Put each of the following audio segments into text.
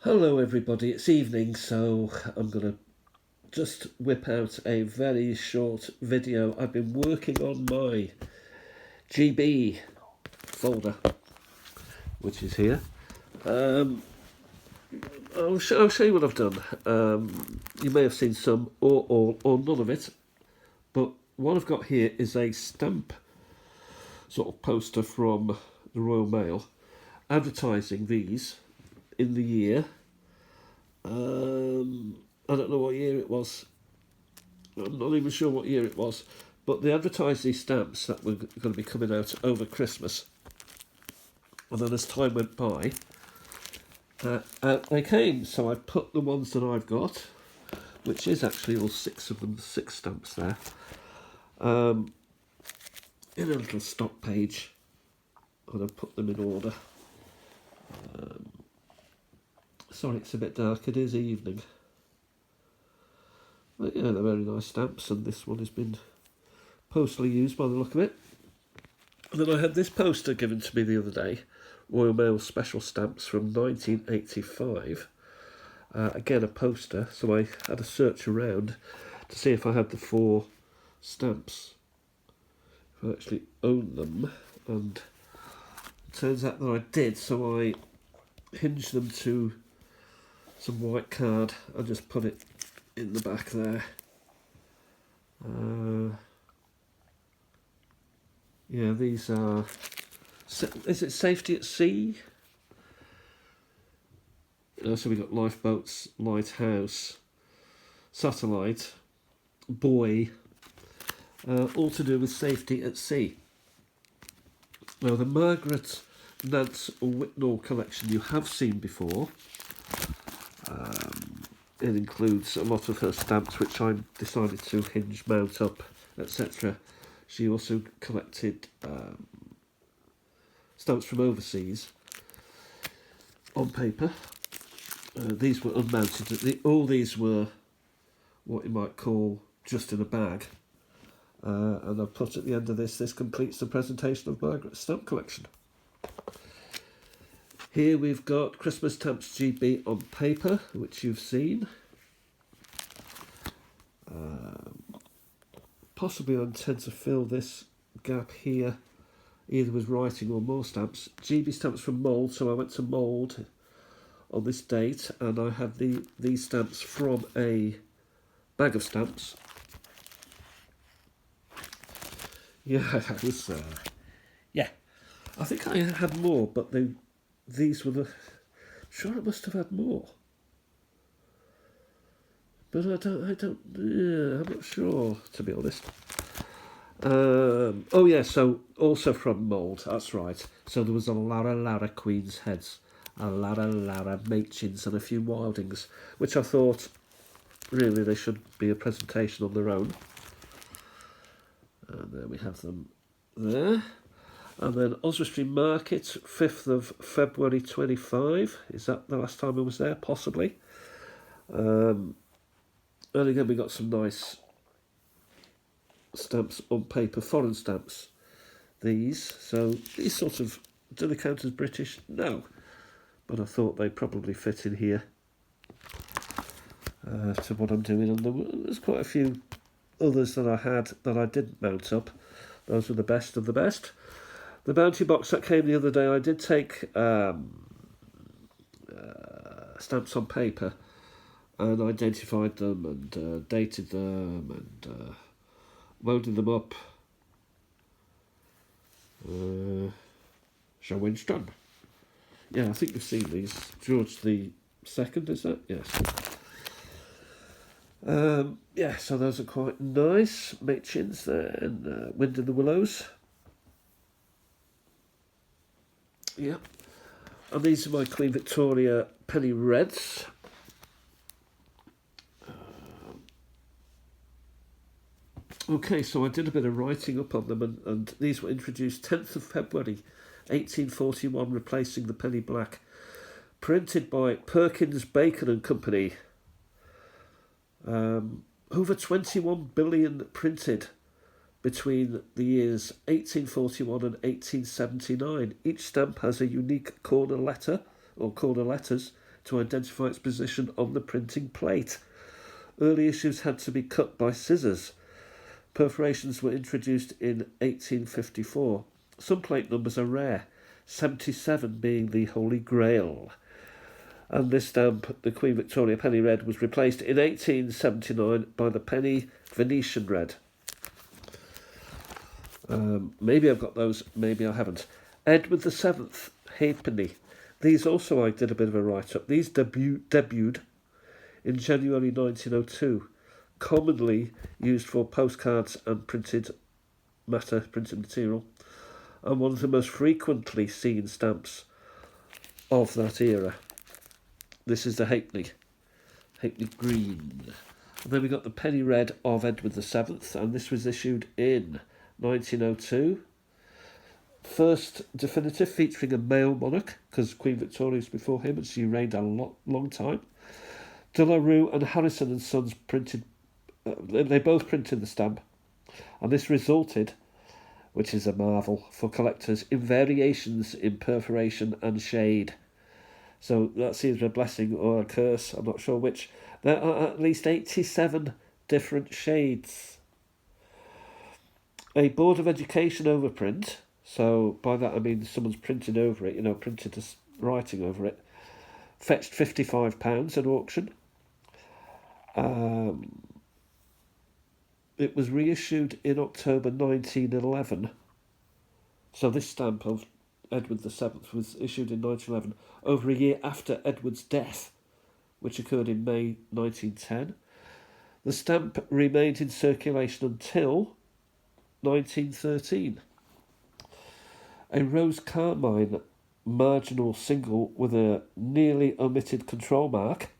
Hello everybody, it's evening, so I'm going to just whip out a very short video. I've been working on my GB folder, which is here. I'll show you what I've done. You may have seen some or all or none of it, but what I've got here is a stamp sort of poster from the Royal Mail advertising these in the year. I don't know what year it was. I'm not even sure what year it was, but they advertised these stamps that were going to be coming out over Christmas. And then as time went by, out they came. So I put the ones that I've got, which is actually all six of them, six stamps there, in a little stock page, and I put them in order. Sorry, it's a bit dark. It is evening. But yeah, they're very nice stamps, and this one has been postally used by the look of it. And then I had this poster given to me the other day, Royal Mail special stamps from 1985. Again, a poster, so I had a search around to see if I had the four stamps, if I actually owned them, and it turns out that I did, so I hinged them to some white card and just put it in the back there. Yeah, these are... Is it Safety at Sea? So we got lifeboats, lighthouse, satellite, buoy, all to do with safety at sea. Now the Margaret Nance Whitnall collection you have seen before. It includes a lot of her stamps which I decided to hinge, mount up, etc. She also collected stamps from overseas on paper. These were unmounted. All these were what you might call just in a bag. And I've put at the end of this completes the presentation of Margaret's stamp collection. Here we've got Christmas Stamps GB on paper, which you've seen. Possibly I intend to fill this gap here, either with writing or more stamps. GB stamps from Mould, so I went to Mould on this date, and I had these stamps from a bag of stamps. Yeah, that was... yeah, I think I had more, but these were the... Sure, I must have had more. But I'm not sure, to be honest. Oh yeah, so also from Mould, that's right. So there was a Lara Queen's Heads, a Lara Machins, and a few Wildings, which I thought really they should be a presentation on their own. And there we have them there. And then Oswestry Market, 5th of February 25. Is that the last time I was there? Possibly. And again, we got some nice stamps on paper, foreign stamps. These, so these sort of, do they count as British? No, but I thought they probably fit in here to what I'm doing. And there's quite a few others that I had that I didn't mount up. Those were the best of the best. The bounty box that came the other day, I did take stamps on paper and identified them and dated them and loaded them up. So when's done? Yeah, I think you've seen these. George the Second, is that? Yes. Yeah, so those are quite nice. Machins there and Wind in the Willows. Yeah. And these are my Queen Victoria Penny Reds. Okay, so I did a bit of writing up on them, and these were introduced 10th of February 1841, replacing the penny black. Printed by Perkins, Bacon and Company. Over 21 billion printed between the years 1841 and 1879. Each stamp has a unique corner letter, or corner letters, to identify its position on the printing plate. Early issues had to be cut by scissors. Perforations were introduced in 1854. Some plate numbers are rare, 77 being the Holy Grail. And this stamp, the Queen Victoria Penny Red, was replaced in 1879 by the Penny Venetian Red. Maybe I've got those, maybe I haven't. Edward VII Halfpenny. These also I did a bit of a write-up. These debuted in January 1902, commonly used for postcards and printed material, and one of the most frequently seen stamps of that era. This is the Halfpenny Green. And then we got the Penny Red of Edward VII, and this was issued in 1902. First definitive featuring a male monarch, because Queen Victoria was before him and she reigned a long time. De La Rue and Harrison and Sons printed, they both printed the stamp, and this resulted, which is a marvel for collectors, in variations in perforation and shade. So that's either a blessing or a curse, I'm not sure which. There are at least 87 different shades. A Board of Education overprint, so by that I mean someone's printed over it, printed as writing over it, fetched £55 at auction. It was reissued in October 1911. So this stamp of Edward VII was issued in 1911, over a year after Edward's death, which occurred in May 1910. The stamp remained in circulation until 1913. A rose carmine marginal single with a nearly omitted control mark,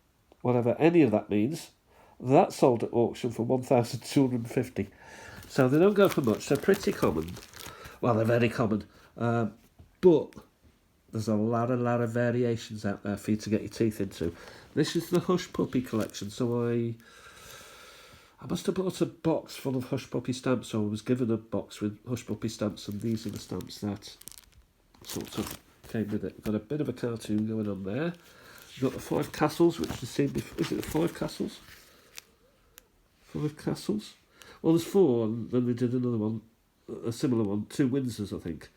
whatever any of that means, that sold at auction for £1,250. So they don't go for much. They're pretty common. Well, they're very common. But there's a lot of variations out there for you to get your teeth into. This is the Hush Puppy collection. So I must have bought a box full of Hush Puppy stamps. So I was given a box with Hush Puppy stamps, and these are the stamps that sort of came with it. Got a bit of a cartoon going on there. Got the 5 castles, which you've seen before. Is it the 5 castles? 5 castles? Well, there's 4, and then they did another one, a similar one, 2 Windsors, I think.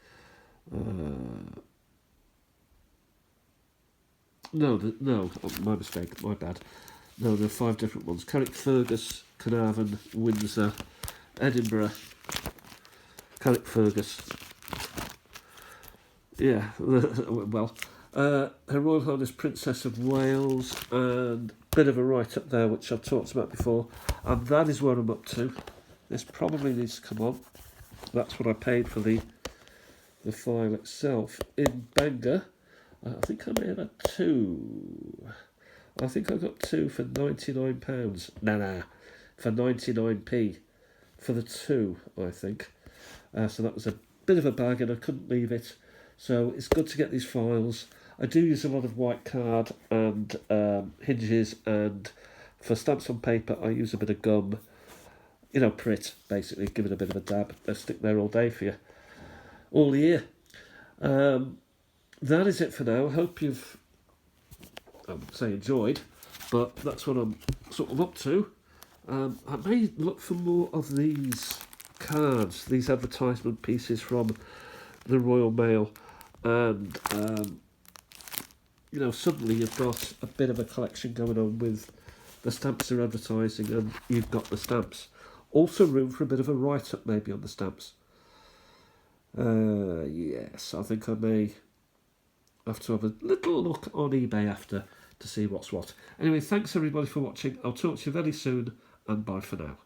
No, my mistake, my bad. No, there are 5 different ones. Carrickfergus, Carnarvon, Windsor, Edinburgh, Carrickfergus. Yeah, well, Her Royal Highness Princess of Wales, and a bit of a write-up there, which I've talked about before, and that is where I'm up to. This probably needs to come on. That's what I paid for the file itself. In Bangor, I think I may have had 2. I think I got 2 for £99. Nah, for 99p for the 2, I think. So that was a bit of a bag, and I couldn't leave it. So it's good to get these files. I do use a lot of white card and hinges, and for stamps on paper I use a bit of gum, Prit, basically, give it a bit of a dab. They'll stick there all day for you, all year. That is it for now. I hope you've, I would say, enjoyed, but that's what I'm sort of up to. I may look for more of these cards, these advertisement pieces from the Royal Mail, and suddenly you've got a bit of a collection going on with the stamps they're advertising, and you've got the stamps. Also room for a bit of a write-up maybe on the stamps. Yes, I think I may have to have a little look on eBay after to see what's what. Anyway, thanks everybody for watching. I'll talk to you very soon, and bye for now.